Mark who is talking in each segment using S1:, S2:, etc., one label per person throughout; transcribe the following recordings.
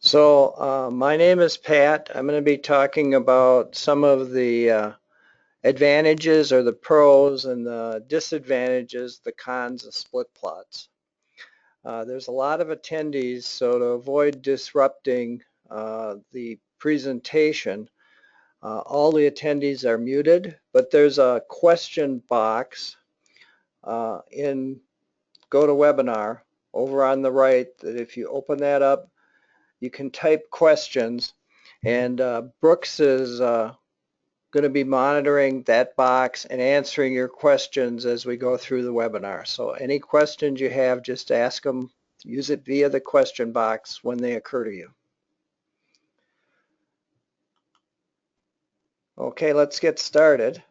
S1: My name is Pat. I'm going to be talking about some of the advantages or the pros and the disadvantages, the cons of split plots. There's a lot of attendees, so to avoid disrupting the presentation, all the attendees are muted, but there's a question box in GoToWebinar over on the right that if you open that up, you can type questions, and Brooks is going to be monitoring that box and answering your questions as we go through the webinar. So any questions you have, just ask them, use it via the question box when they occur to you. Okay, let's get started.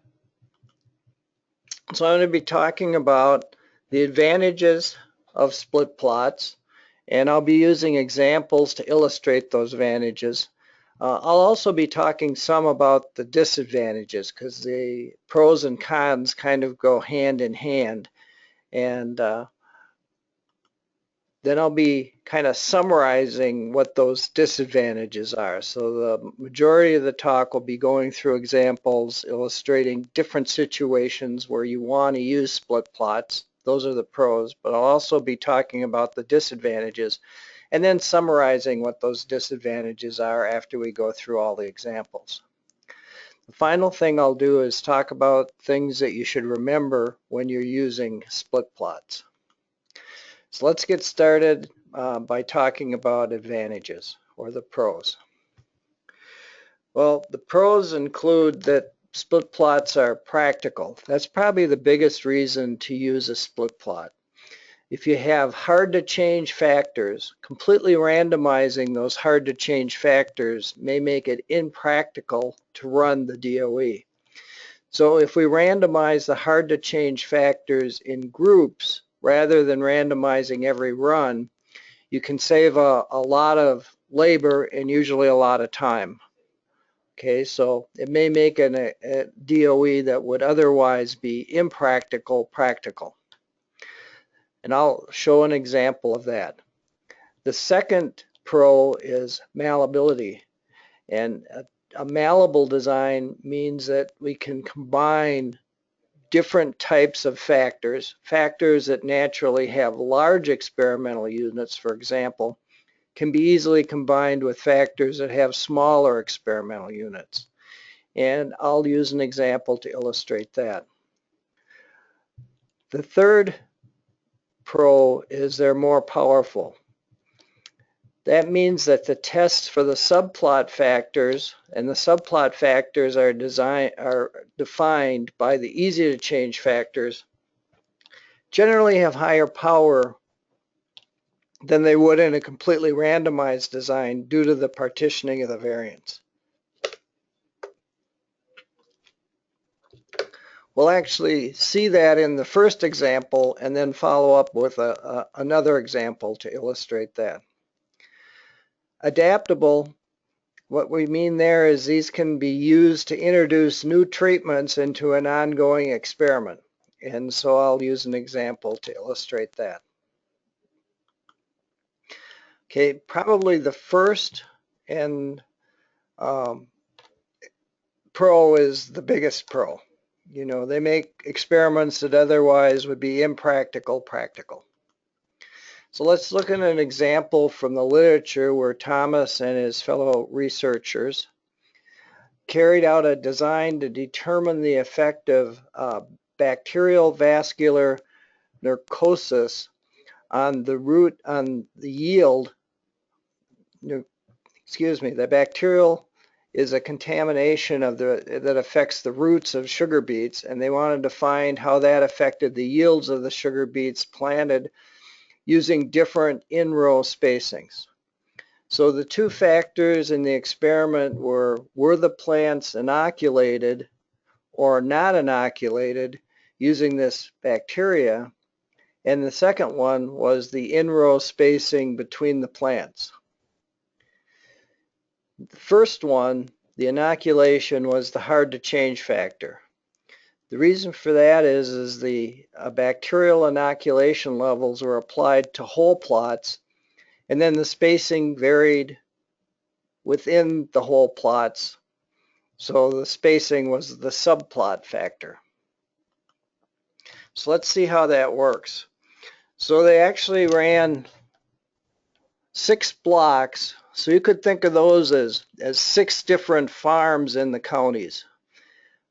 S1: So I'm going to be talking about the advantages of split plots, and I'll be using examples to illustrate those advantages. I'll also be talking some about the disadvantages because the pros and cons kind of go hand in hand, and then I'll be kind of summarizing what those disadvantages are. So the majority of the talk will be going through examples illustrating different situations where you want to use split plots. Those are the pros, but I'll also be talking about the disadvantages and then summarizing what those disadvantages are after we go through all the examples. The final thing I'll do is talk about things that you should remember when you're using split plots. So let's get started by talking about advantages, or the pros. Well, the pros include that split plots are practical. That's probably the biggest reason to use a split plot. If you have hard to change factors, completely randomizing those hard to change factors may make it impractical to run the DOE. So if we randomize the hard to change factors in groups rather than randomizing every run, you can save a lot of labor and usually a lot of time. Okay, so it may make a DOE that would otherwise be impractical practical. And I'll show an example of that. The second pro is malleability. And a malleable design means that we can combine different types of factors, factors that naturally have large experimental units, for example, can be easily combined with factors that have smaller experimental units. And I'll use an example to illustrate that. The third pro is they're more powerful. That means that the tests for the subplot factors, and the subplot factors are defined by the easy to change factors, generally have higher power than they would in a completely randomized design due to the partitioning of the variance. We'll actually see that in the first example and then follow up with another example to illustrate that. Adaptable, what we mean there is these can be used to introduce new treatments into an ongoing experiment. And so I'll use an example to illustrate that. Okay, probably the first and pro is the biggest pro. You know, they make experiments that otherwise would be impractical practical. So let's look at an example from the literature where Thomas and his fellow researchers carried out a design to determine the effect of bacterial vascular narcosis on the yield. The bacterial is a contamination that affects the roots of sugar beets, and they wanted to find how that affected the yields of the sugar beets planted using different in-row spacings. So the two factors in the experiment were the plants inoculated or not inoculated using this bacteria, and the second one was the in-row spacing between the plants. The first one, the inoculation, was the hard to change factor. The reason for that is the bacterial inoculation levels were applied to whole plots, and then the spacing varied within the whole plots. So the spacing was the subplot factor. So let's see how that works. So they actually ran 6 blocks. So you could think of those as 6 different farms in the counties.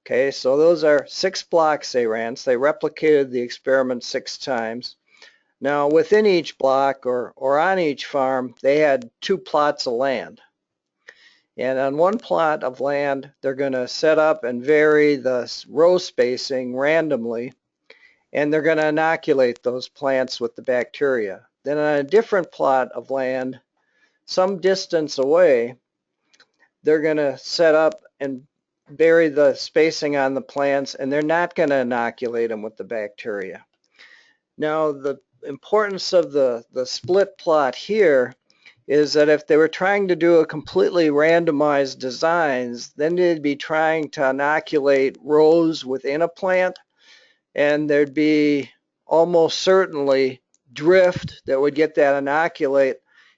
S1: Okay, so those are 6 blocks they ran. So they replicated the experiment 6 times. Now within each block or on each farm, they had 2 plots of land. And on one plot of land, they're going to set up and vary the row spacing randomly, and they're going to inoculate those plants with the bacteria. Then on a different plot of land, some distance away, they're going to set up and vary the spacing on the plants, and they're not going to inoculate them with the bacteria. Now, the importance of the split plot here is that if they were trying to do a completely randomized designs, then they'd be trying to inoculate rows within a plant, and there'd be almost certainly drift that would get that inoculate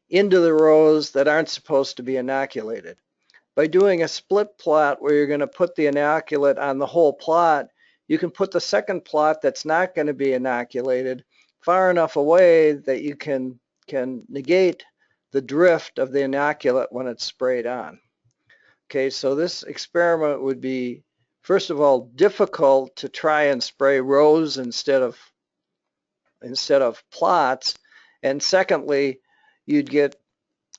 S1: into the rows that aren't supposed to be inoculated. By doing a split plot where you're going to put the inoculate on the whole plot, you can put the second plot that's not going to be inoculated far enough away that you can negate the drift of the inoculate when it's sprayed on. Okay, so this experiment would be, first of all, difficult to try and spray rows instead of plots, and secondly, you'd get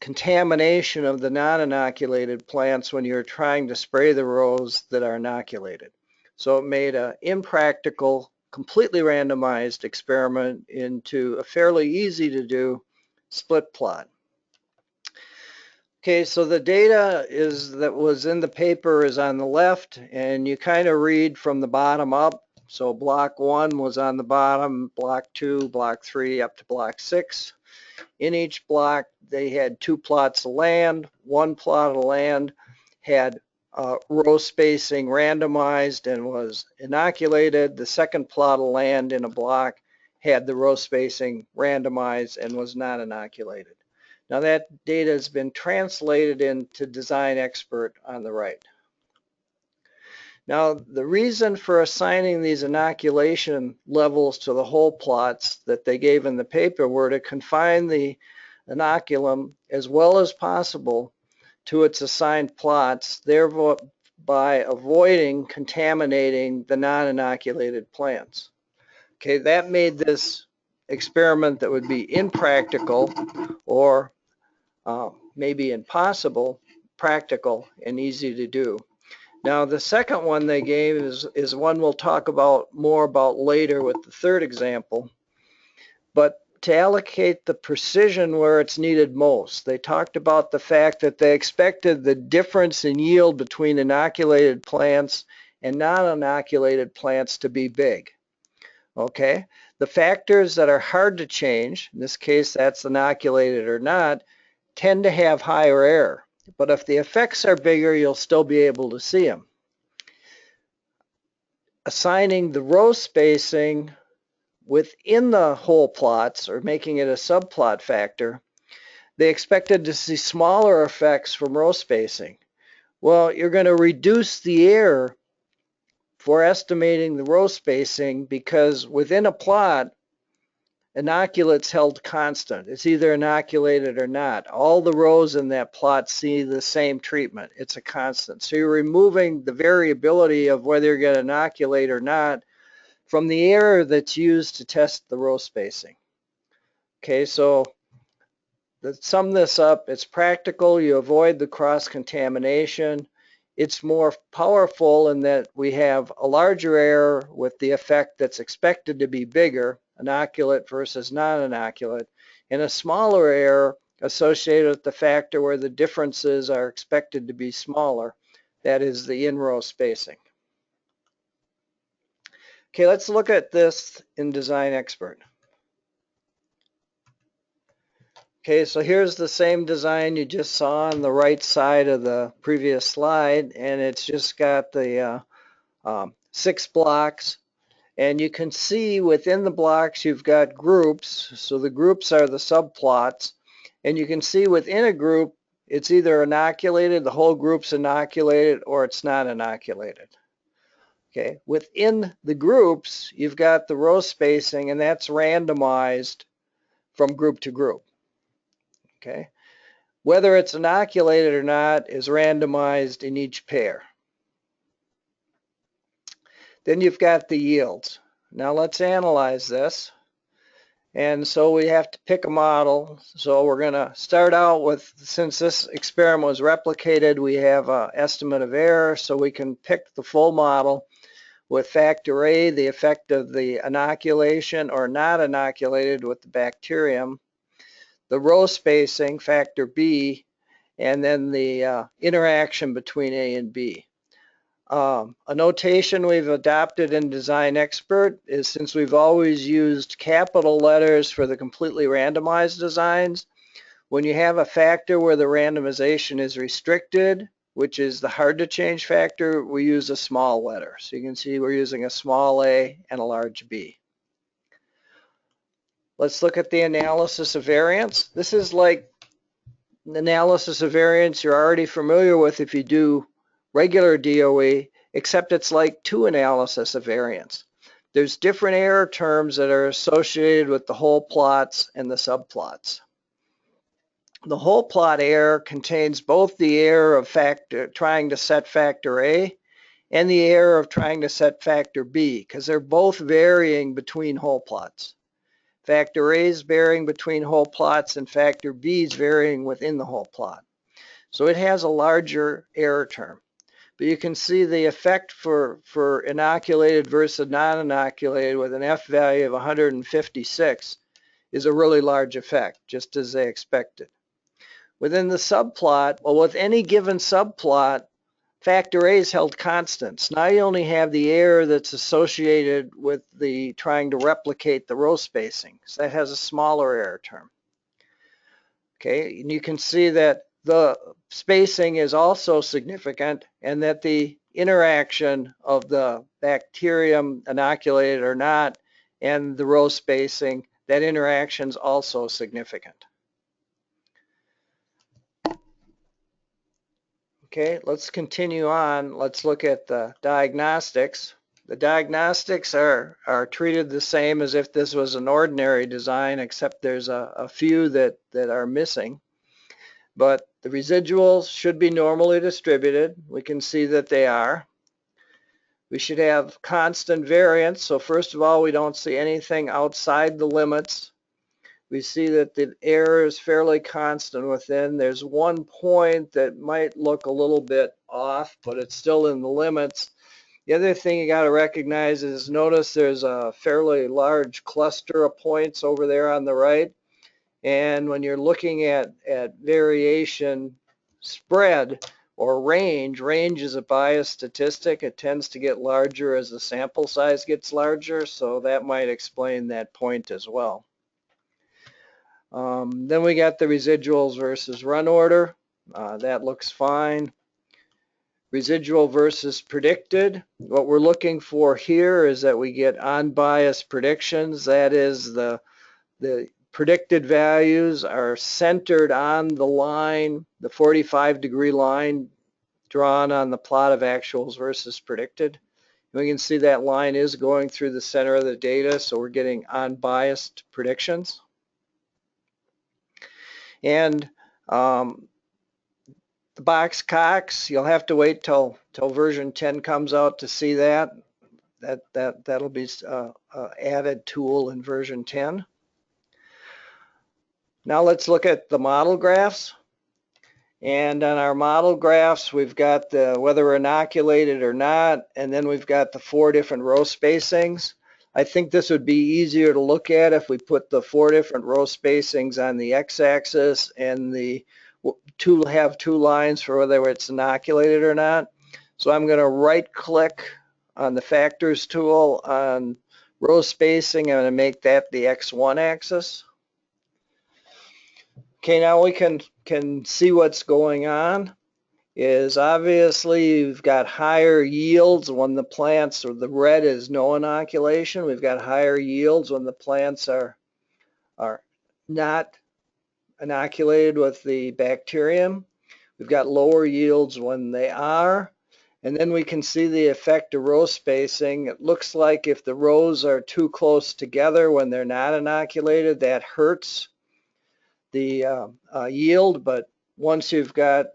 S1: contamination of the non-inoculated plants when you're trying to spray the rows that are inoculated. So it made an impractical, completely randomized experiment into a fairly easy to do split plot. Okay, so the data that was in the paper is on the left, and you kind of read from the bottom up. So block 1 was on the bottom, block 2, block 3, up to block 6. In each block, they had 2 plots of land. 1 plot of land had row spacing randomized and was inoculated. The second plot of land in a block had the row spacing randomized and was not inoculated. Now that data has been translated into Design Expert on the right. Now the reason for assigning these inoculation levels to the whole plots that they gave in the paper were to confine the inoculum as well as possible to its assigned plots, thereby avoiding contaminating the non-inoculated plants. Okay, that made this experiment that would be impractical or maybe impossible, practical and easy to do. Now the second one they gave is one we'll talk more about later with the third example, but to allocate the precision where it's needed most. They talked about the fact that they expected the difference in yield between inoculated plants and non-inoculated plants to be big. Okay, the factors that are hard to change, in this case that's inoculated or not, tend to have higher error. But if the effects are bigger, you'll still be able to see them. Assigning the row spacing within the whole plots or making it a subplot factor, they expected to see smaller effects from row spacing. Well, you're going to reduce the error for estimating the row spacing because within a plot, inoculate's held constant. It's either inoculated or not. All the rows in that plot see the same treatment. It's a constant. So you're removing the variability of whether you're going to inoculate or not from the error that's used to test the row spacing. Okay, so to sum this up, it's practical. You avoid the cross-contamination. It's more powerful in that we have a larger error with the effect that's expected to be bigger, inoculate versus non-inoculate, and a smaller error associated with the factor where the differences are expected to be smaller, that is the in-row spacing. Okay, let's look at this in Design Expert. Okay, so here's the same design you just saw on the right side of the previous slide, and it's just got the 6 blocks. And you can see within the blocks you've got groups, so the groups are the subplots, and you can see within a group it's either inoculated, the whole group's inoculated, or it's not inoculated. Okay, within the groups, you've got the row spacing, and that's randomized from group to group. Okay, whether it's inoculated or not is randomized in each pair. Then you've got the yields. Now let's analyze this. And so we have to pick a model. So we're going to start out with, since this experiment was replicated, we have an estimate of error, so we can pick the full model with factor A, the effect of the inoculation or not inoculated with the bacterium, the row spacing, factor B, and then the interaction between A and B. A notation we've adopted in Design Expert is, since we've always used capital letters for the completely randomized designs, when you have a factor where the randomization is restricted, which is the hard to change factor, we use a small letter. So you can see we're using a small a and a large B. Let's look at the analysis of variance. This is like the analysis of variance you're already familiar with if you do regular DOE, except it's like two analysis of variance. There's different error terms that are associated with the whole plots and the subplots. The whole plot error contains both the error of trying to set factor A and the error of trying to set factor B, because they're both varying between whole plots. Factor A is varying between whole plots and factor B is varying within the whole plot. So it has a larger error term. But you can see the effect for inoculated versus non-inoculated with an F value of 156 is a really large effect, just as they expected. Within the subplot, well, with any given subplot, factor A is held constant. So now you only have the error that's associated with the trying to replicate the row spacing. So that has a smaller error term. Okay, and you can see that the spacing is also significant, and that the interaction of the bacterium, inoculated or not, and the row spacing, that interaction is also significant. Okay, let's continue on. Let's look at the diagnostics. The diagnostics are treated the same as if this was an ordinary design, except there's a few that are missing. But the residuals should be normally distributed. We can see that they are. We should have constant variance. So first of all, we don't see anything outside the limits. We see that the error is fairly constant within. There's one point that might look a little bit off, but it's still in the limits. The other thing you got to recognize is, notice there's a fairly large cluster of points over there on the right. And when you're looking at variation spread or range is a biased statistic. It tends to get larger as the sample size gets larger, so that might explain that point as well. Then we got the residuals versus run order. That looks fine. Residual versus predicted. What we're looking for here is that we get unbiased predictions. That is, the predicted values are centered on the line, the 45-degree line drawn on the plot of actuals versus predicted. We can see that line is going through the center of the data, so we're getting unbiased predictions. And the box Cox, you'll have to wait till version 10 comes out to see that. That'll be an added tool in version 10. Now let's look at the model graphs. And on our model graphs, we've got the whether we're inoculated or not, and then we've got the 4 different row spacings. I think this would be easier to look at if we put the 4 different row spacings on the x-axis and have two lines for whether it's inoculated or not. So I'm going to right-click on the factors tool on row spacing. I'm going to make that the x1 axis. Okay, now we can see what's going on. Is obviously you've got higher yields when the plants, or the red is no inoculation. We've got higher yields when the plants are not inoculated with the bacterium. We've got lower yields when they are. And then we can see the effect of row spacing. It looks like if the rows are too close together when they're not inoculated, that hurts the yield. But once you've got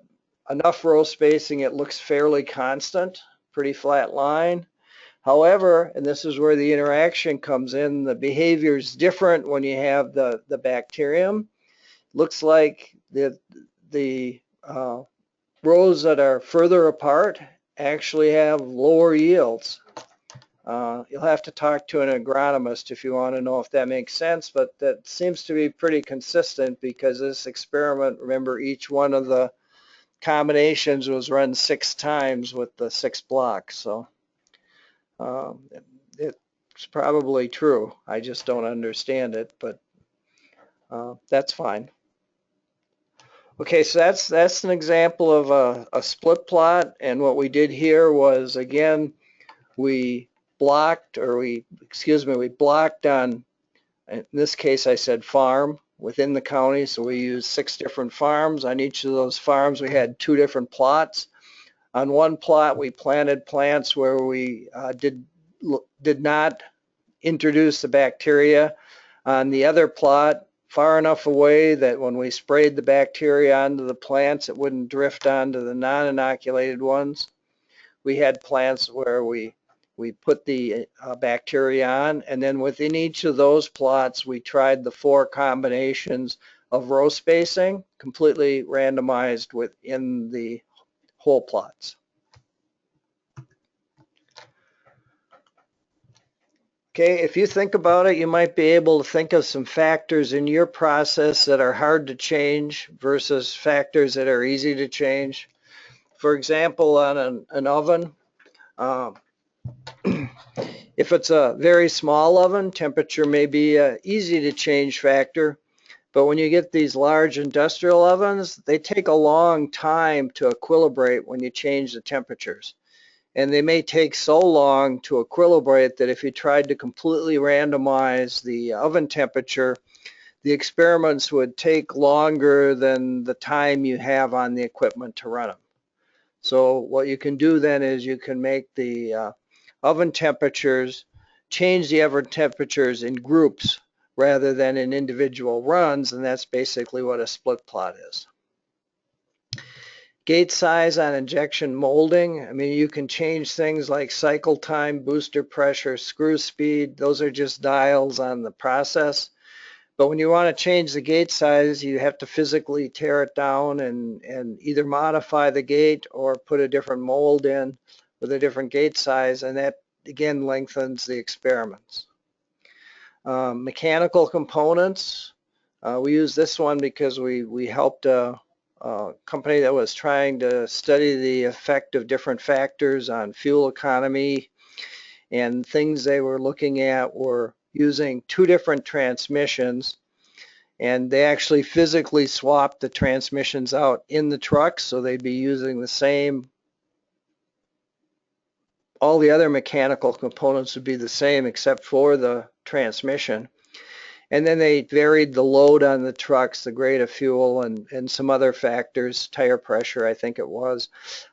S1: enough row spacing, it looks fairly constant, pretty flat line. However, and this is where the interaction comes in, the behavior is different when you have the bacterium. Looks like the rows that are further apart actually have lower yields. You'll have to talk to an agronomist if you want to know if that makes sense, but that seems to be pretty consistent because this experiment, remember, each one of the combinations was run 6 times with the 6 blocks. So it's probably true. I just don't understand it, but that's fine. Okay, so that's an example of a split plot, and what we did here was, again, we blocked on, in this case I said farm, within the county, so we used 6 different farms. On each of those farms we had 2 different plots. On one plot we planted plants where we did not introduce the bacteria. On the other plot, far enough away that when we sprayed the bacteria onto the plants, it wouldn't drift onto the non-inoculated ones. We had plants where we put the bacteria on, and then within each of those plots, we tried the 4 combinations of row spacing, completely randomized within the whole plots. Okay, if you think about it, you might be able to think of some factors in your process that are hard to change versus factors that are easy to change. For example, on an oven, if it's a very small oven, temperature may be an easy to change factor. But when you get these large industrial ovens, they take a long time to equilibrate when you change the temperatures. And they may take so long to equilibrate that if you tried to completely randomize the oven temperature, the experiments would take longer than the time you have on the equipment to run them. So what you can do then is you can make the oven temperatures, change the oven temperatures in groups rather than in individual runs, and that's basically what a split plot is. Gate size on injection molding, I mean, you can change things like cycle time, booster pressure, screw speed. Those are just dials on the process. But when you want to change the gate size, you have to physically tear it down and either modify the gate or put a different mold in with a different gate size, and that again lengthens the experiments. Mechanical components, we use this one because we helped a company that was trying to study the effect of different factors on fuel economy, and things they were looking at were using 2 different transmissions, and they actually physically swapped the transmissions out in the truck, so they'd be using the same, all the other mechanical components would be the same except for the transmission. And then they varied the load on the trucks, the grade of fuel, and some other factors, tire pressure, I think it was.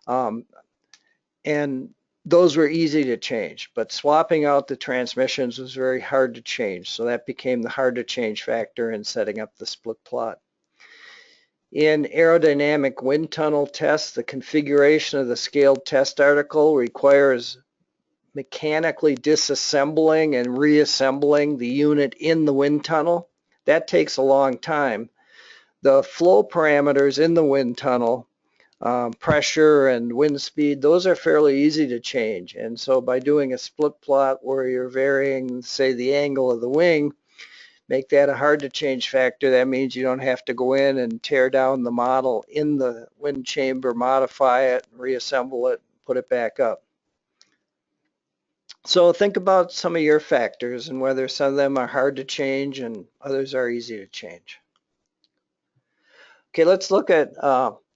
S1: And those were easy to change, but swapping out the transmissions was very hard to change. So that became the hard to change factor in setting up the split plot. In aerodynamic wind tunnel tests, the configuration of the scaled test article requires mechanically disassembling and reassembling the unit in the wind tunnel. That takes a long time. The flow parameters in the wind tunnel, pressure and wind speed, those are fairly easy to change. And so by doing a split plot where you're varying, say, the angle of the wing, make that a hard to change factor. That means you don't have to go in and tear down the model in the wind chamber, modify it, reassemble it, put it back up. So think about some of your factors and whether some of them are hard to change and others are easy to change. Okay, let's look at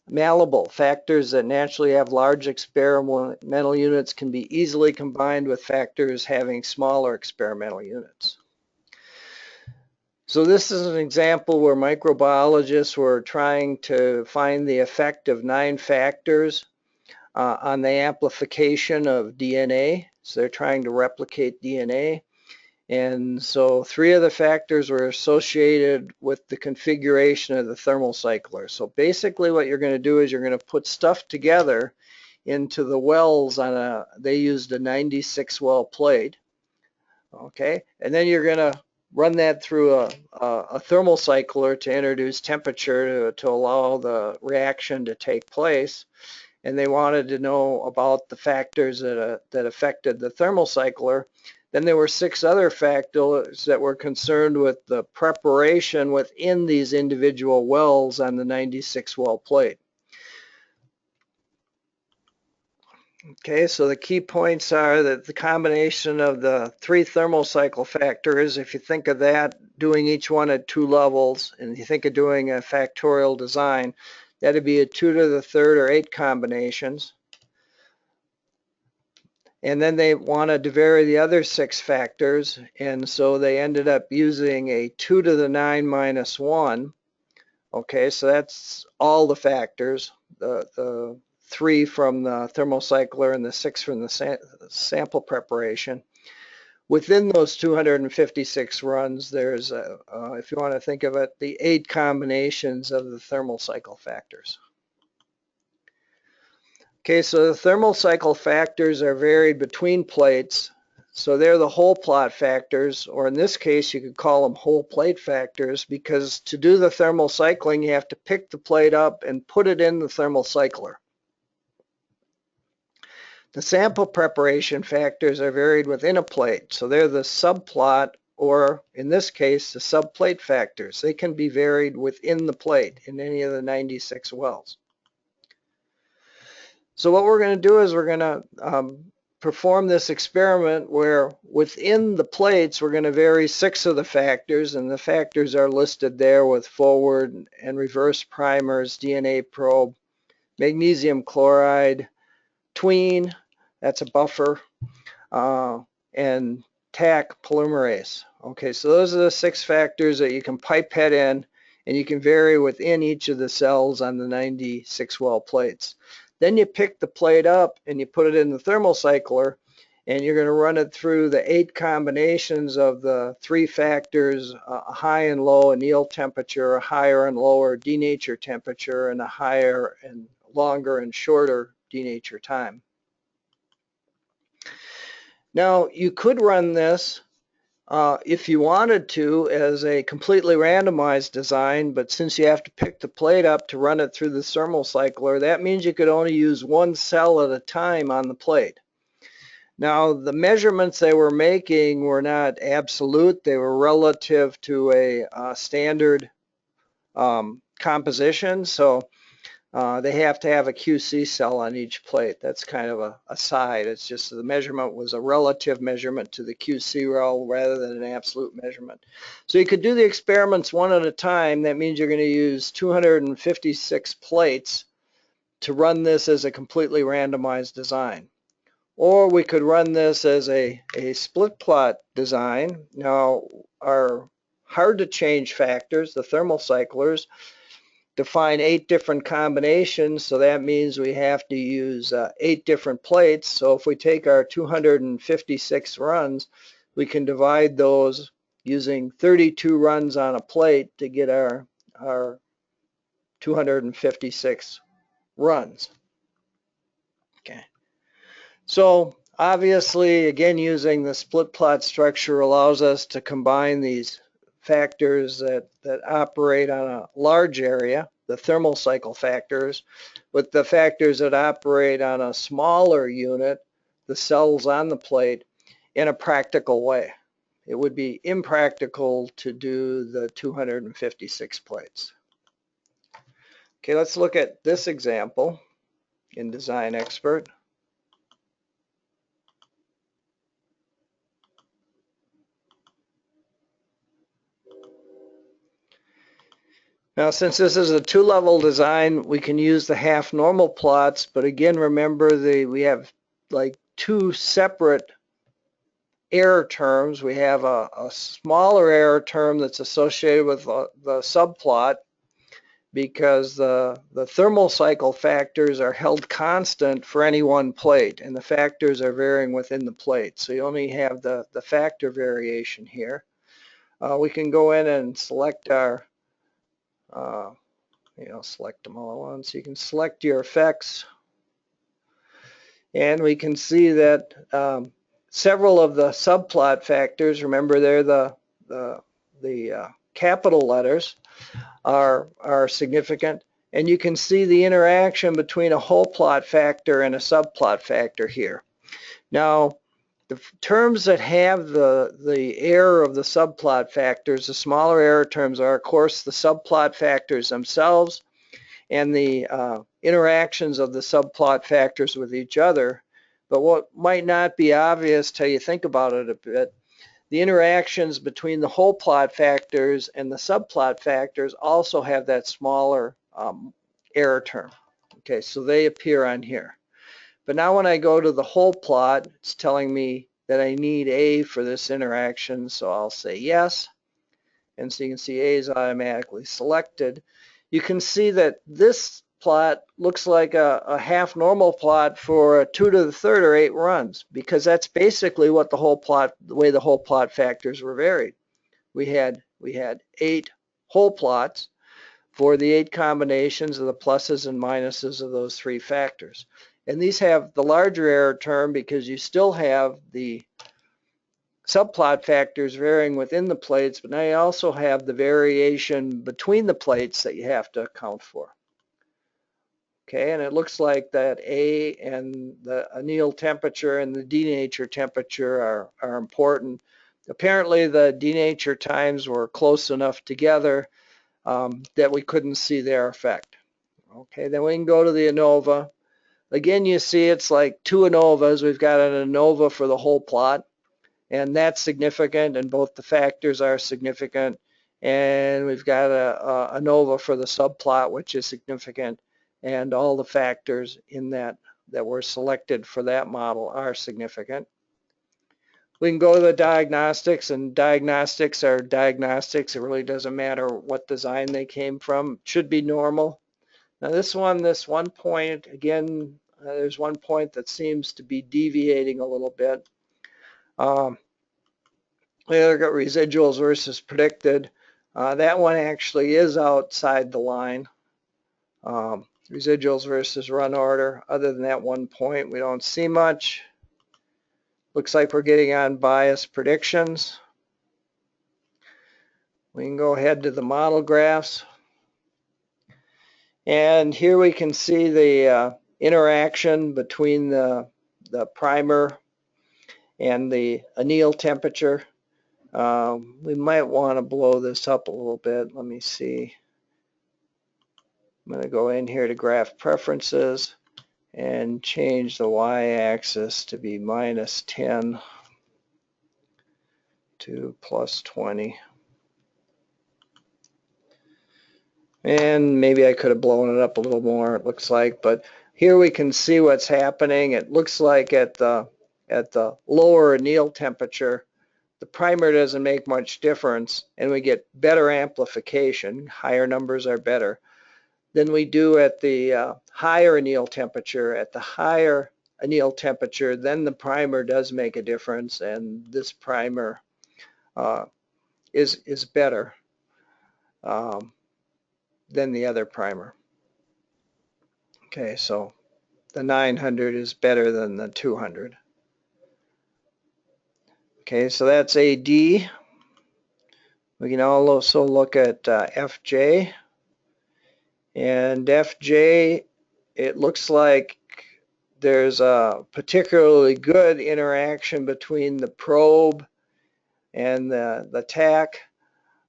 S1: malleable factors that naturally have large experimental units can be easily combined with factors having smaller experimental units. So this is an example where microbiologists were trying to find the effect of 9 factors on the amplification of DNA. So they're trying to replicate DNA. And so 3 of the factors were associated with the configuration of the thermal cycler. So basically what you're going to do is you're going to put stuff together into the wells on they used a 96 well plate. Okay, and then you're going to run that through a thermal cycler to introduce temperature to allow the reaction to take place. And they wanted to know about the factors that affected the thermal cycler. Then there were 6 other factors that were concerned with the preparation within these individual wells on the 96 well plate. Okay, so the key points are that the combination of the 3 thermal cycle factors, if you think of that, doing each one at 2 levels, and you think of doing a factorial design, that'd be a 2 to the 3rd or 8 combinations. And then they wanted to vary the other 6 factors, and so they ended up using a 2 to the 9 minus 1. Okay, so that's all the factors, the 3 from the thermocycler and the 6 from the sample preparation. Within those 256 runs, there's, if you want to think of it, the 8 combinations of the thermal cycle factors. Okay, so the thermal cycle factors are varied between plates. So they're the whole plot factors, or in this case, you could call them whole plate factors, because to do the thermal cycling, you have to pick the plate up and put it in the thermal cycler. The sample preparation factors are varied within a plate. So they're the subplot, or in this case, the subplate factors. They can be varied within the plate in any of the 96 wells. So what we're going to do is we're going to perform this experiment where within the plates we're going to vary 6 of the factors, and the factors are listed there with forward and reverse primers, DNA probe, magnesium chloride, tween, that's a buffer, and Taq polymerase. Okay, so those are the 6 factors that you can pipette in, and you can vary within each of the cells on the 96 well plates. Then you pick the plate up and you put it in the thermal cycler, and you're going to run it through the 8 combinations of the 3 factors, a high and low anneal temperature, a higher and lower denature temperature, and a higher and longer and shorter denature time. Now you could run this if you wanted to as a completely randomized design, but since you have to pick the plate up to run it through the thermal cycler, that means you could only use 1 cell at a time on the plate. Now the measurements they were making were not absolute, they were relative to a standard composition, so they have to have a QC cell on each plate. That's kind of a side. It's just the measurement was a relative measurement to the QC row rather than an absolute measurement. So you could do the experiments one at a time. That means you're going to use 256 plates to run this as a completely randomized design. Or we could run this as a split plot design. Now our hard to change factors, the thermal cyclers, define 8 different combinations, so that means we have to use 8 different plates. So if we take our 256 runs, we can divide those using 32 runs on a plate to get our 256 runs. Okay. So obviously, again, using the split plot structure allows us to combine these factors that operate on a large area, the thermal cycle factors, with the factors that operate on a smaller unit, the cells on the plate, in a practical way. It would be impractical to do the 256 plates. Okay, let's look at this example in Design Expert. Now, since this is a 2-level design, we can use the half normal plots, but again, remember we have like 2 separate error terms. We have a smaller error term that's associated with the subplot because the thermal cycle factors are held constant for any one plate, and the factors are varying within the plate. So you only have the factor variation here. We can go in and select our, select them all at once. You can select your effects, and we can see that several of the subplot factors, remember they're the capital letters, are significant. And you can see the interaction between a whole plot factor and a subplot factor here. Now, the terms that have the error of the subplot factors, the smaller error terms are, of course, the subplot factors themselves and the interactions of the subplot factors with each other. But what might not be obvious till you think about it a bit, the interactions between the whole plot factors and the subplot factors also have that smaller error term. Okay, so they appear on here. But now when I go to the whole plot, it's telling me that I need A for this interaction, so I'll say yes. And so you can see A is automatically selected. You can see that this plot looks like a half normal plot for a 2 to the third or 8 runs, because that's basically what the way the whole plot factors were varied. We had 8 whole plots for the 8 combinations of the pluses and minuses of those 3 factors. And these have the larger error term because you still have the subplot factors varying within the plates, but now you also have the variation between the plates that you have to account for. Okay, and it looks like that A and the anneal temperature and the denature temperature are important. Apparently the denature times were close enough together that we couldn't see their effect. Okay, then we can go to the ANOVA. Again, you see it's like 2 ANOVAs. We've got an ANOVA for the whole plot, and that's significant, and both the factors are significant. And we've got a ANOVA for the subplot, which is significant, and all the factors in that were selected for that model are significant. We can go to the diagnostics, and diagnostics are diagnostics. It really doesn't matter what design they came from. It should be normal. Now this one point, again, there's one point that seems to be deviating a little bit. We look at residuals versus predicted. That one actually is outside the line. Residuals versus run order. Other than that one point, we don't see much. Looks like we're getting on bias predictions. We can go ahead to the model graphs. And here we can see the interaction between the primer and the anneal temperature. We might want to blow this up a little bit. Let me see. I'm going to go in here to graph preferences and change the y-axis to be -10 to +20. And maybe I could have blown it up a little more, it looks like, but here we can see what's happening. It looks like at the lower anneal temperature, the primer doesn't make much difference, and we get better amplification. Higher numbers are better than we do at the higher anneal temperature. At the higher anneal temperature, then the primer does make a difference, and this primer is better than the other primer. Okay, so the 900 is better than the 200. Okay, so that's AD. We can also look at FJ. And FJ, it looks like there's a particularly good interaction between the probe and the TAC.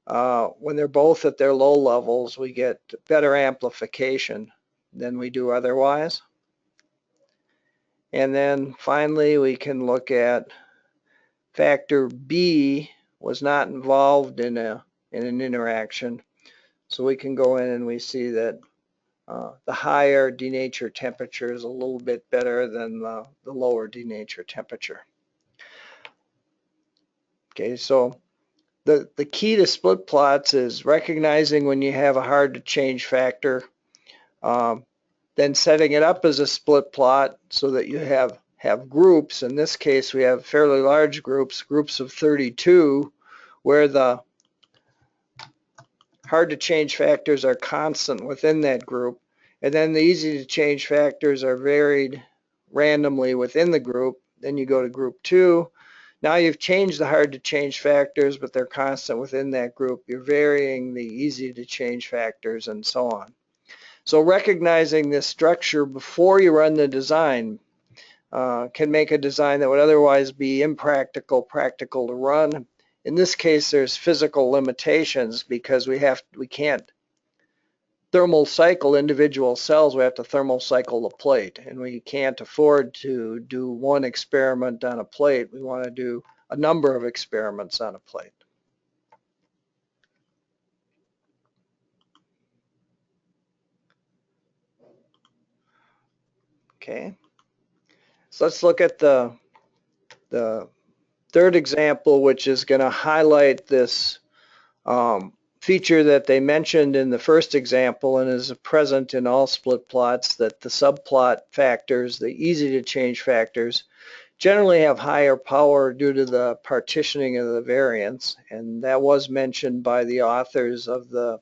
S1: When they're both at their low levels, we get better amplification than we do otherwise. And then finally, we can look at factor B was not involved in an interaction. So we can go in and we see that the higher denature temperature is a little bit better than the lower denature temperature. Okay, so the key to split plots is recognizing when you have a hard to change factor, then setting it up as a split plot so that you have groups. In this case, we have fairly large groups of 32, where the hard to change factors are constant within that group, and then the easy to change factors are varied randomly within the group. Then you go to group 2. Now you've changed the hard to change factors, but they're constant within that group. You're varying the easy to change factors and so on. So recognizing this structure before you run the design can make a design that would otherwise be practical to run. In this case, there's physical limitations because we can't thermal cycle individual cells. We have to thermal cycle the plate, and we can't afford to do one experiment on a plate. We want to do a number of experiments on a plate. Okay, so let's look at the third example, which is going to highlight this feature that they mentioned in the first example and is present in all split plots, that the subplot factors, the easy to change factors, generally have higher power due to the partitioning of the variance, and that was mentioned by the authors of the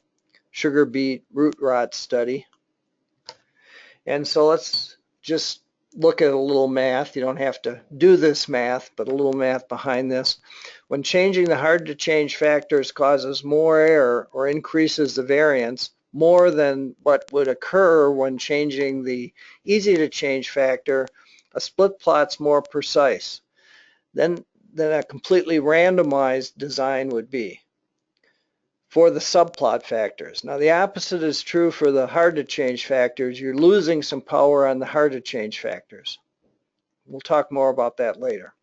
S1: sugar beet root rot study. And so let's just look at a little math. You don't have to do this math, but a little math behind this. When changing the hard to change factors causes more error or increases the variance more than what would occur when changing the easy to change factor, a split plot's more precise than a completely randomized design would be for the subplot factors. Now the opposite is true for the hard to change factors. You're losing some power on the hard to change factors. We'll talk more about that later.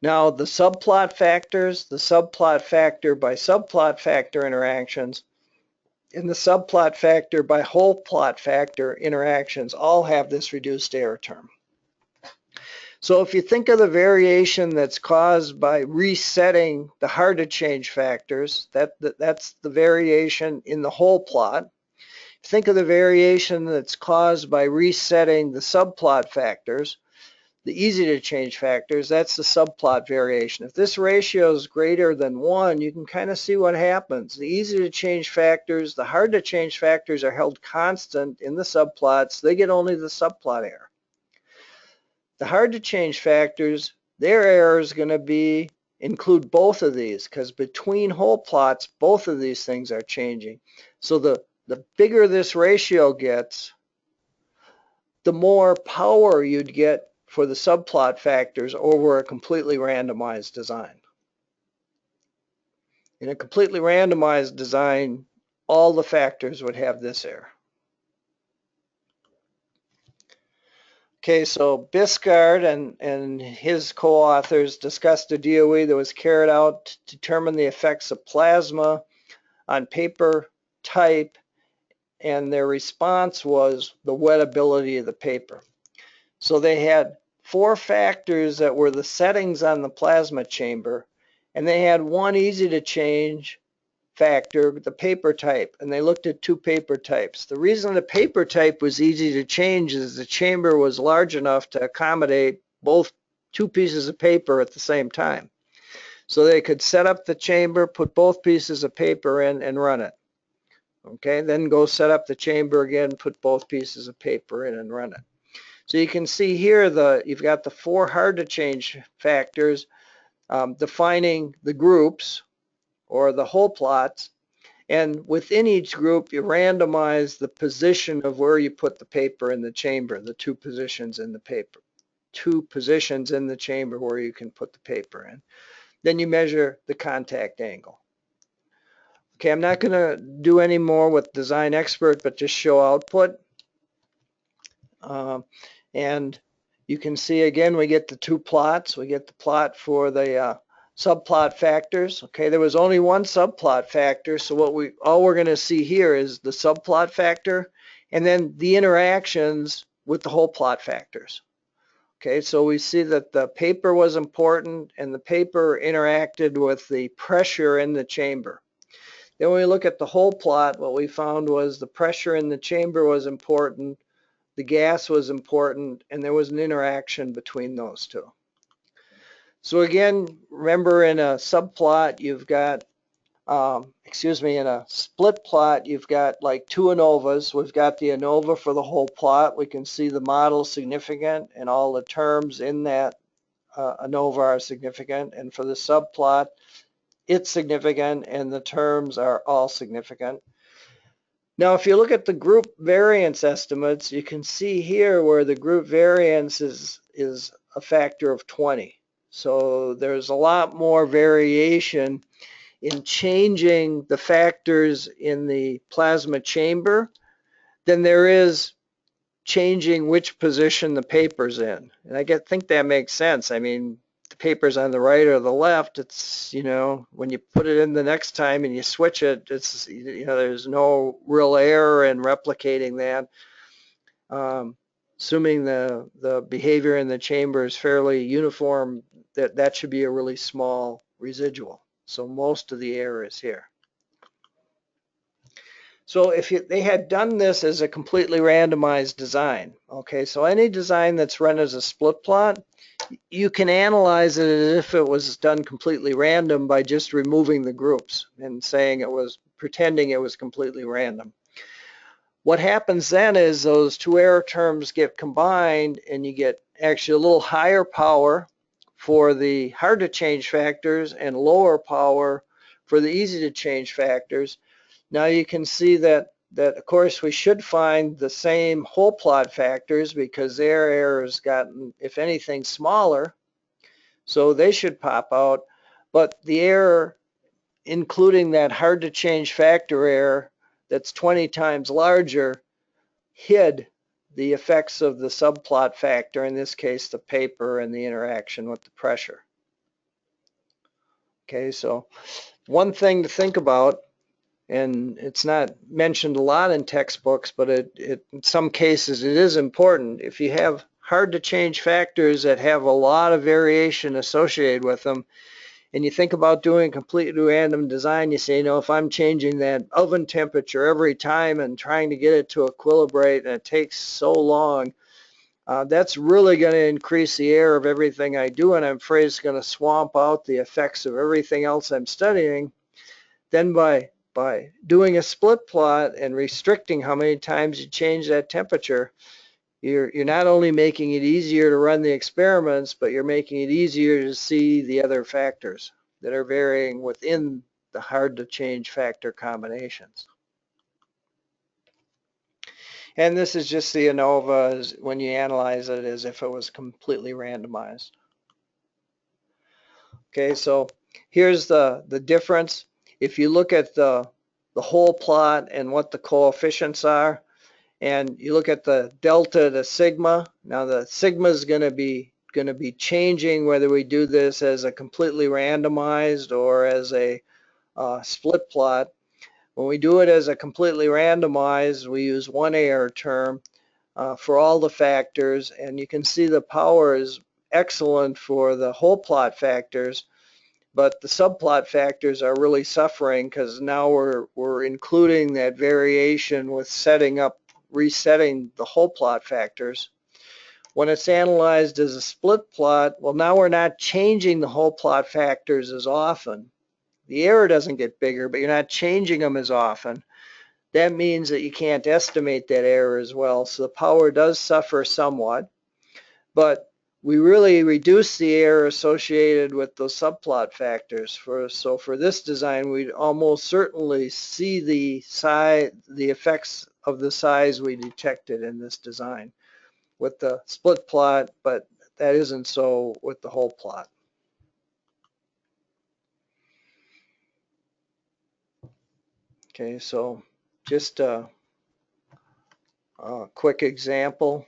S1: Now the subplot factors, the subplot factor by subplot factor interactions, and the subplot factor by whole plot factor interactions all have this reduced error term. So if you think of the variation that's caused by resetting the hard to change factors, that's the variation in the whole plot. Think of the variation that's caused by resetting the subplot factors, the easy to change factors, that's the subplot variation. If this ratio is greater than 1, you can kind of see what happens. The easy to change factors, the hard to change factors are held constant in the subplots. They get only the subplot error. The hard to change factors, their error is going to include both of these, because between whole plots, both of these things are changing. So the bigger this ratio gets, the more power you'd get for the subplot factors over a completely randomized design. In a completely randomized design, all the factors would have this error. Okay, so Biscard and his co-authors discussed a DOE that was carried out to determine the effects of plasma on paper type, and their response was the wettability of the paper. So they had 4 factors that were the settings on the plasma chamber, and they had one easy to change factor, the paper type, and they looked at 2 paper types. The reason the paper type was easy to change is the chamber was large enough to accommodate both 2 pieces of paper at the same time. So they could set up the chamber, put both pieces of paper in, and run it. Okay, then go set up the chamber again, put both pieces of paper in and run it. So you can see here you've got the 4 hard to change factors defining the groups or the whole plots, and within each group you randomize the position of where you put the paper in the chamber, the 2 positions in the paper, 2 positions in the chamber where you can put the paper in. Then you measure the contact angle. Okay, I'm not going to do any more with Design Expert, but just show output. And you can see again we get the 2 plots. We get the plot for the subplot factors. Okay, there was only one subplot factor, so all we're going to see here is the subplot factor and then the interactions with the whole plot factors. Okay, so we see that the paper was important and the paper interacted with the pressure in the chamber. Then when we look at the whole plot, what we found was the pressure in the chamber was important, the gas was important, and there was an interaction between those two. So again, remember in a subplot, you've got, in a split plot, you've got like two ANOVAs. We've got the ANOVA for the whole plot. We can see the model significant and all the terms in that ANOVA are significant. And for the subplot, it's significant and the terms are all significant. Now, if you look at the group variance estimates, you can see here where the group variance is a factor of 20. So there's a lot more variation in changing the factors in the plasma chamber than there is changing which position the paper's in. And I think that makes sense. I mean, the paper's on the right or the left. It's, when you put it in the next time and you switch it, it's, there's no real error in replicating that. Assuming the behavior in the chamber is fairly uniform, that should be a really small residual. So most of the error is here. So if they had done this as a completely randomized design, okay, so any design that's run as a split plot, you can analyze it as if it was done completely random by just removing the groups and saying pretending it was completely random. What happens then is those two error terms get combined and you get actually a little higher power for the hard to change factors and lower power for the easy to change factors. Now you can see that of course we should find the same whole plot factors because their error has gotten, if anything, smaller. So they should pop out. But the error, including that hard to change factor error that's 20 times larger, hid the effects of the subplot factor, in this case the paper and the interaction with the pressure. Okay, so one thing to think about, and it's not mentioned a lot in textbooks, but in some cases it is important. If you have hard to change factors that have a lot of variation associated with them, and you think about doing a completely random design, you say, if I'm changing that oven temperature every time and trying to get it to equilibrate and it takes so long, that's really going to increase the error of everything I do, and I'm afraid it's going to swamp out the effects of everything else I'm studying. Then by doing a split plot and restricting how many times you change that temperature, you're not only making it easier to run the experiments, but you're making it easier to see the other factors that are varying within the hard to change factor combinations. And this is just the ANOVA when you analyze it as if it was completely randomized. Okay, so here's the difference. If you look at the whole plot and what the coefficients are, and you look at the delta to sigma, now the sigma is going to be changing whether we do this as a completely randomized or as a split plot. When we do it as a completely randomized, we use one error term for all the factors, and you can see the power is excellent for the whole plot factors, but the subplot factors are really suffering because now we're including that variation with resetting the whole plot factors. When it's analyzed as a split plot, well, now we're not changing the whole plot factors as often. The error doesn't get bigger, but you're not changing them as often. That means that you can't estimate that error as well. So the power does suffer somewhat, but we really reduce the error associated with those subplot factors. So for this design, we'd almost certainly see the effects of the size we detected in this design with the split plot, but that isn't so with the whole plot. Okay, so just a quick example.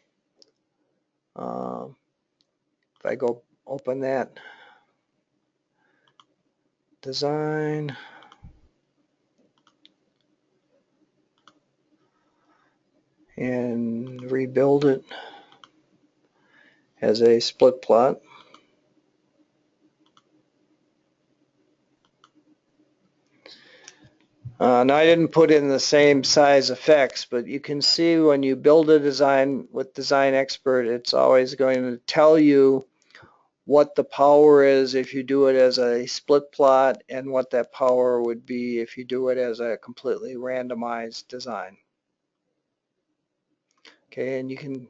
S1: If I go open that design, and rebuild it as a split plot. Now I didn't put in the same size effects, but you can see when you build a design with Design Expert, it's always going to tell you what the power is if you do it as a split plot and what that power would be if you do it as a completely randomized design. Okay, and you can,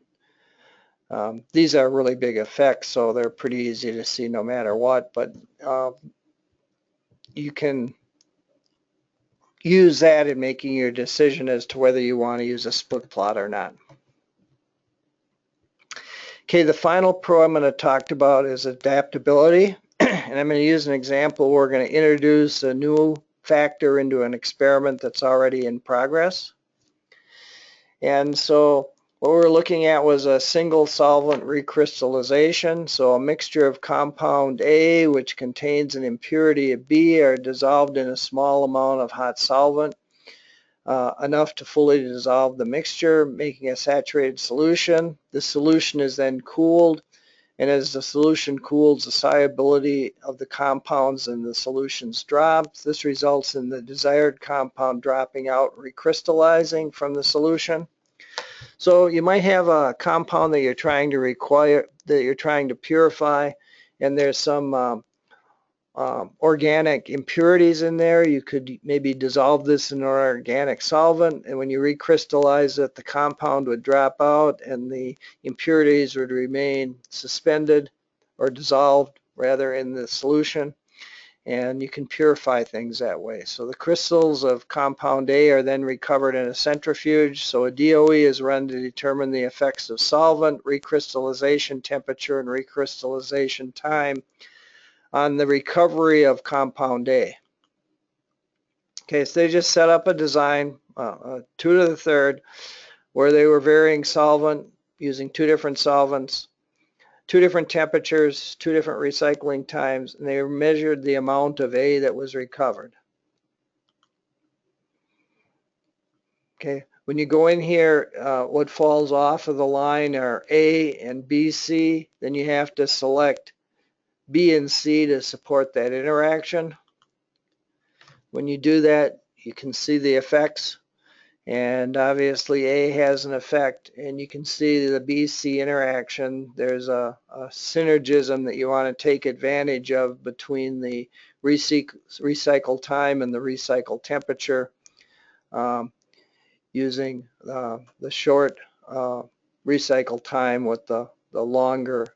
S1: these are really big effects, so they're pretty easy to see no matter what, but you can use that in making your decision as to whether you want to use a split plot or not. Okay, the final pro I'm going to talk about is adaptability. And I'm going to use an example. We're going to introduce a new factor into an experiment that's already in progress. And so what we're looking at was a single solvent recrystallization. So a mixture of compound A, which contains an impurity of B, are dissolved in a small amount of hot solvent, enough to fully dissolve the mixture, making a saturated solution. The solution is then cooled, and as the solution cools, the solubility of the compounds in the solutions drops. This results in the desired compound dropping out, recrystallizing from the solution. So you might have a compound that you're trying to purify, and there's some organic impurities in there. You could maybe dissolve this in an organic solvent, and when you recrystallize it, the compound would drop out and the impurities would remain suspended or dissolved rather in the solution, and you can purify things that way. So the crystals of compound A are then recovered in a centrifuge. So a DOE is run to determine the effects of solvent, recrystallization temperature, and recrystallization time on the recovery of compound A. Okay, so they just set up a design, 2 to the third, where they were varying solvent using 2 different solvents, 2 different temperatures, 2 different recycling times, and they measured the amount of A that was recovered. Okay, when you go in here, what falls off of the line are A and BC, then you have to select B and C to support that interaction. When you do that, you can see the effects, and obviously A has an effect, and you can see the BC interaction. There's a synergism that you want to take advantage of between the recycle time and the recycle temperature, using the short recycle time with the longer,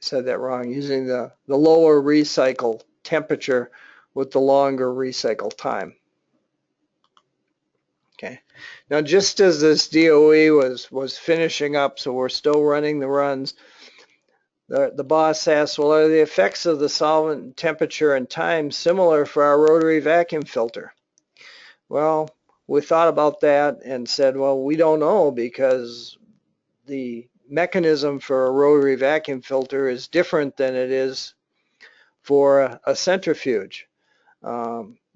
S1: said that wrong, using the lower recycle temperature with the longer recycle time. Okay, now just as this DOE was finishing up, so we're still running the runs, the boss asked, well, are the effects of the solvent temperature and time similar for our rotary vacuum filter? Well, we thought about that and said, well, we don't know, because the mechanism for a rotary vacuum filter is different than it is for a centrifuge.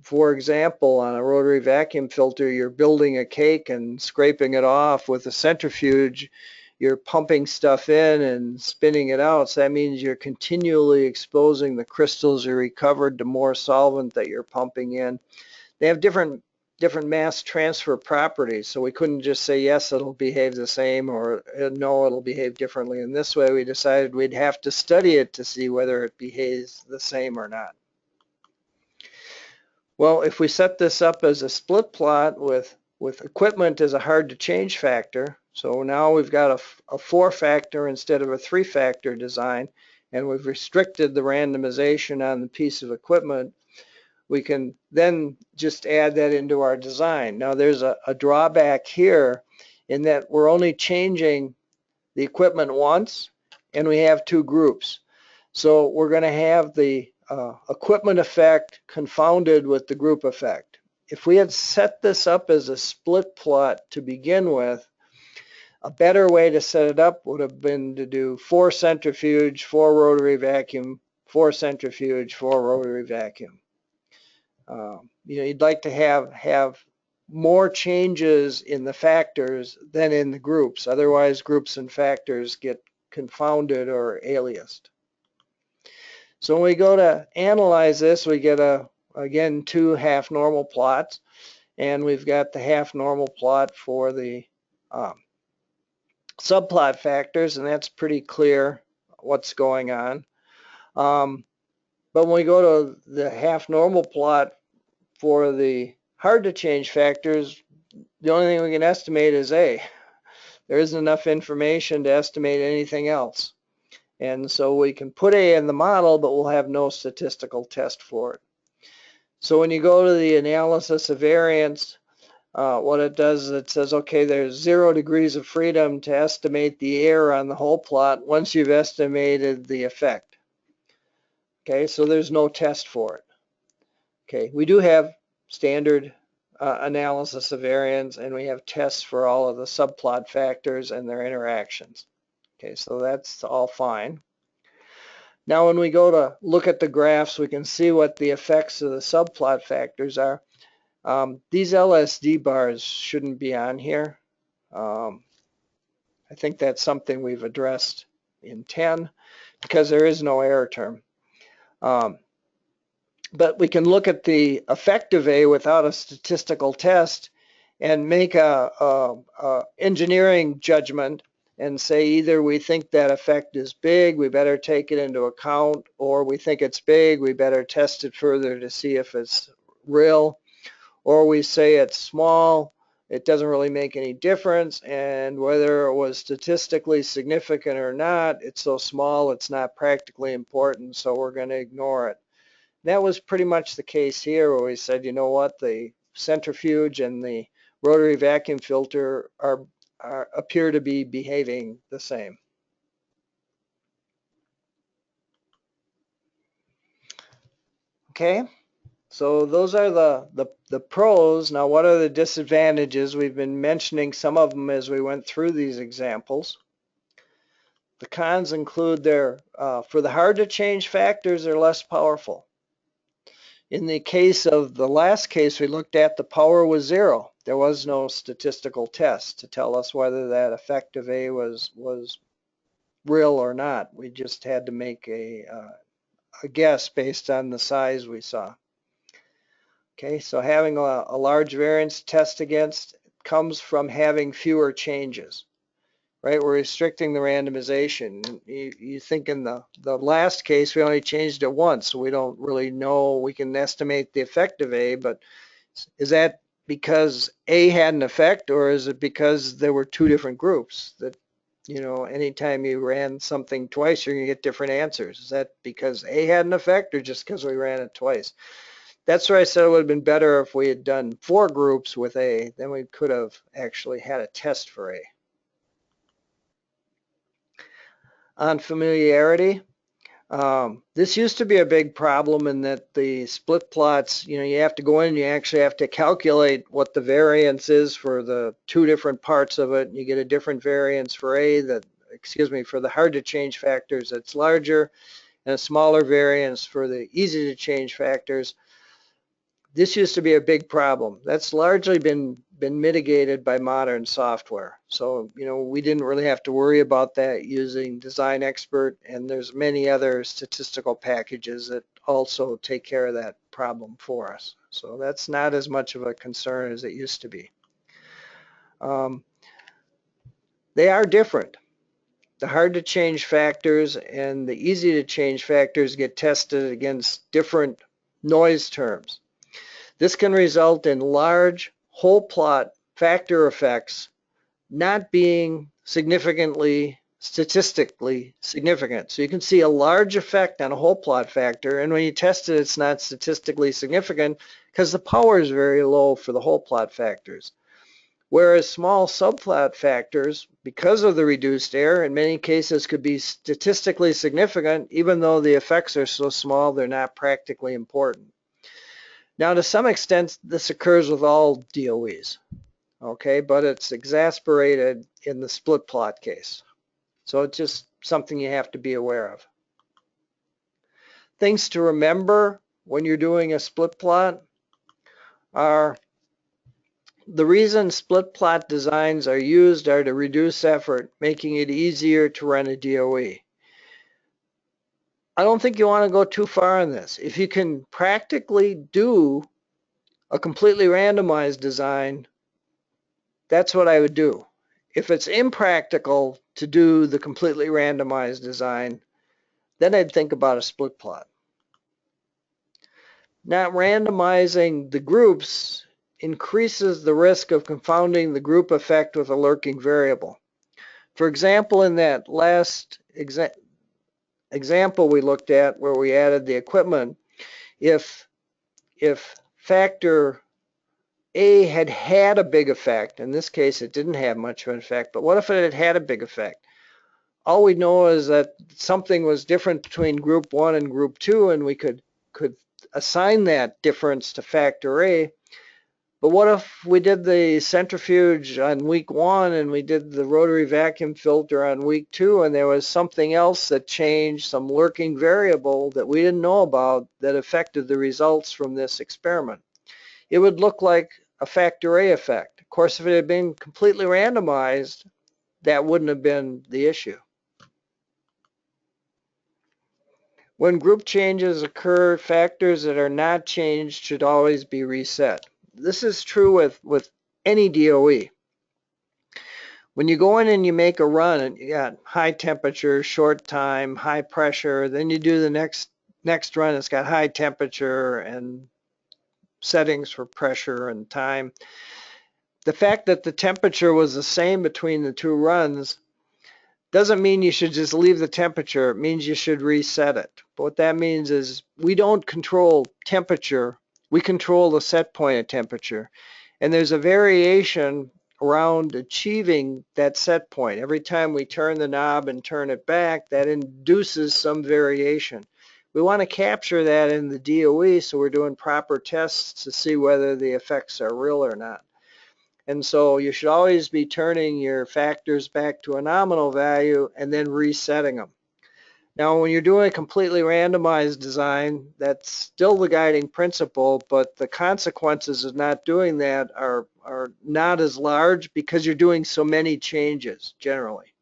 S1: For example, on a rotary vacuum filter, you're building a cake and scraping it off. With a centrifuge, you're pumping stuff in and spinning it out. So that means you're continually exposing the crystals you recovered to more solvent that you're pumping in. They have different mass transfer properties, so we couldn't just say yes, it'll behave the same, or no, it'll behave differently. In this way, we decided we'd have to study it to see whether it behaves the same or not. Well, if we set this up as a split plot with equipment as a hard to change factor, so now we've got a 4-factor instead of a 3-factor design, and we've restricted the randomization on the piece of equipment, we can then just add that into our design. Now there's a drawback here in that we're only changing the equipment once, and we have 2 groups. So we're going to have the equipment effect confounded with the group effect. If we had set this up as a split plot to begin with, a better way to set it up would have been to do 4 centrifuge, 4 rotary vacuum, 4 centrifuge, 4 rotary vacuum. You'd like to have more changes in the factors than in the groups. Otherwise, groups and factors get confounded or aliased. So when we go to analyze this, we get again, two half normal plots, and we've got the half normal plot for the subplot factors, and that's pretty clear what's going on. But when we go to the half normal plot for the hard to change factors, the only thing we can estimate is A. There isn't enough information to estimate anything else. And so we can put A in the model, but we'll have no statistical test for it. So when you go to the analysis of variance, what it does is it says, okay, there's 0 degrees of freedom to estimate the error on the whole plot once you've estimated the effect. Okay, so there's no test for it. Okay, we do have standard analysis of variance, and we have tests for all of the subplot factors and their interactions. Okay, so that's all fine. Now when we go to look at the graphs, we can see what the effects of the subplot factors are. These LSD bars shouldn't be on here. I think that's something we've addressed in 10 because there is no error term. But we can look at the effect of A without a statistical test and make a engineering judgment and say either we think that effect is big, we better take it into account, or we think it's big, we better test it further to see if it's real, or we say it's small, it doesn't really make any difference, and whether it was statistically significant or not, it's so small it's not practically important, so we're going to ignore it. That was pretty much the case here where we said, you know what, the centrifuge and the rotary vacuum filter appear to be behaving the same. Okay, so those are the pros. Now what are the disadvantages? We've been mentioning some of them as we went through these examples. The cons include for the hard to change factors, they're less powerful. In the case of the last case we looked at, the power was 0. There was no statistical test to tell us whether that effect of A was real or not. We just had to make a guess based on the size we saw. Okay, so having a large variance to test against comes from having fewer changes. Right, we're restricting the randomization. You think in the last case we only changed it once, so we don't really know. We can estimate the effect of A, but is that because A had an effect, or is it because there were two different groups that, you know, anytime you ran something twice, you're going to get different answers? Is that because A had an effect, or just because we ran it twice? That's where I said it would have been better if we had done 4 groups with A, then we could have actually had a test for A. On familiarity, this used to be a big problem in that the split plots, you know, you have to go in and you actually have to calculate what the variance is for the 2 different parts of it. You get a different variance for A for the hard to change factors that's larger, and a smaller variance for the easy to change factors. This used to be a big problem. That's largely been mitigated by modern software. So, you know, we didn't really have to worry about that using Design Expert, and there's many other statistical packages that also take care of that problem for us. So that's not as much of a concern as it used to be. They are different. The hard to change factors and the easy to change factors get tested against different noise terms. This can result in large whole plot factor effects not being statistically significant. So you can see a large effect on a whole plot factor, and when you test it, it's not statistically significant because the power is very low for the whole plot factors. Whereas small subplot factors, because of the reduced error, in many cases could be statistically significant, even though the effects are so small they're not practically important. Now, to some extent, this occurs with all DOEs, okay, but it's exacerbated in the split plot case. So it's just something you have to be aware of. Things to remember when you're doing a split plot are The reason split plot designs are used are to reduce effort, making it easier to run a DOE. I don't think you want to go too far on this. If you can practically do a completely randomized design, that's what I would do. If it's impractical to do the completely randomized design, then I'd think about a split plot. Not randomizing the groups increases the risk of confounding the group effect with a lurking variable. For example, in that last example we looked at where we added the equipment, if factor A had a big effect, in this case it didn't have much of an effect, but what if it had a big effect? All we know is that something was different between group 1 and group 2, and we could assign that difference to factor A. But what if we did the centrifuge on week 1 and we did the rotary vacuum filter on week 2, and there was something else that changed, some lurking variable that we didn't know about that affected the results from this experiment? It would look like a factor A effect. Of course, if it had been completely randomized, that wouldn't have been the issue. When group changes occur, factors that are not changed should always be reset. This is true with any DOE. When you go in and you make a run and you got high temperature, short time, high pressure, then you do the next run, it's got high temperature and settings for pressure and time. The fact that the temperature was the same between the two runs doesn't mean you should just leave the temperature. It means you should reset it. But what that means is we don't control temperature. We control the set point of temperature. And there's a variation around achieving that set point. Every time we turn the knob and turn it back, that induces some variation. We want to capture that in the DOE, so we're doing proper tests to see whether the effects are real or not. And so you should always be turning your factors back to a nominal value and then resetting them. Now, when you're doing a completely randomized design, that's still the guiding principle, but the consequences of not doing that are not as large because you're doing so many changes generally.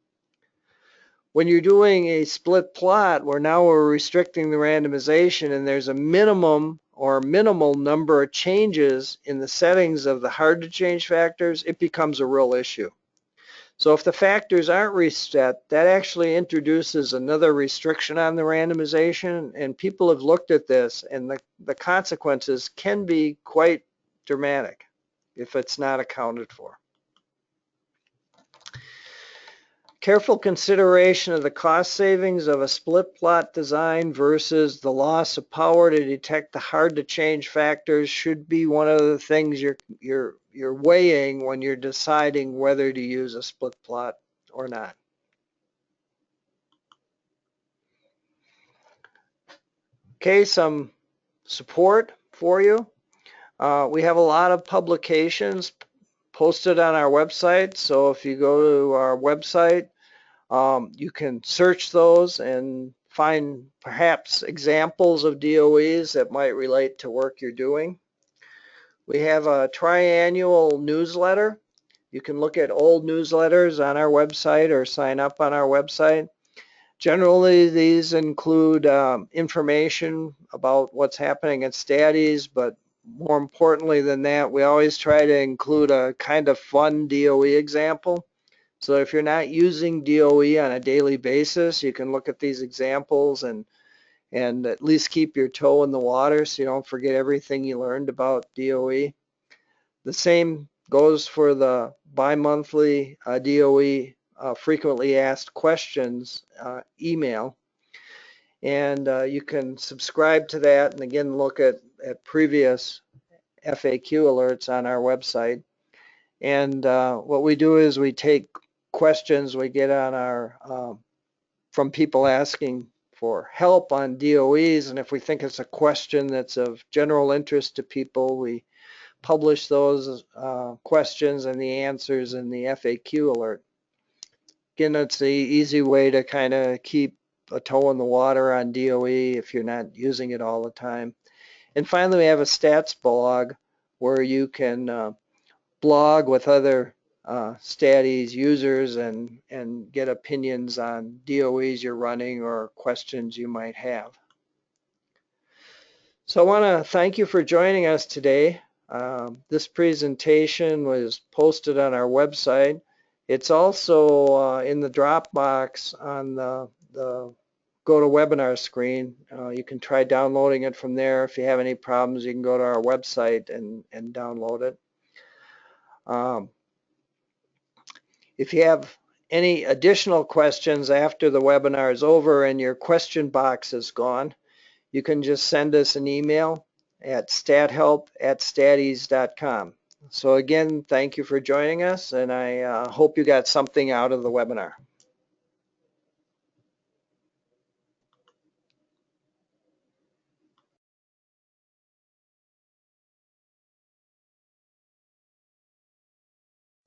S1: When you're doing a split plot where now we're restricting the randomization and there's a minimum or minimal number of changes in the settings of the hard to change factors, it becomes a real issue. So if the factors aren't reset, that actually introduces another restriction on the randomization, and people have looked at this, and the consequences can be quite dramatic if it's not accounted for. Careful consideration of the cost savings of a split plot design versus the loss of power to detect the hard to change factors should be one of the things you're weighing when you're deciding whether to use a split plot or not. Okay, some support for you. We have a lot of publications posted on our website, so if you go to our website, you can search those and find perhaps examples of DOEs that might relate to work you're doing. We have a triannual newsletter. You can look at old newsletters on our website or sign up on our website. Generally, these include information about what's happening at STADIs, but more importantly than that, we always try to include a kind of fun DOE example. So if you're not using DOE on a daily basis, you can look at these examples and at least keep your toe in the water so you don't forget everything you learned about DOE. The same goes for the bi-monthly DOE frequently asked questions email. And you can subscribe to that and again look at previous FAQ alerts on our website. And what we do is we take questions we get on our from people asking for help on DOEs, and if we think it's a question that's of general interest to people, we publish those questions and the answers in the FAQ alert. Again, it's the easy way to kind of keep a toe in the water on DOE if you're not using it all the time. And finally, we have a stats blog where you can blog with other States users and get opinions on DOEs you're running or questions you might have. So I want to thank you for joining us today. This presentation was posted on our website. It's also in the Dropbox on the GoToWebinar screen. You can try downloading it from there. If you have any problems, you can go to our website and download it. If you have any additional questions after the webinar is over and your question box is gone, you can just send us an email at stathelp@states.com. So again, thank you for joining us, and I hope you got something out of the webinar.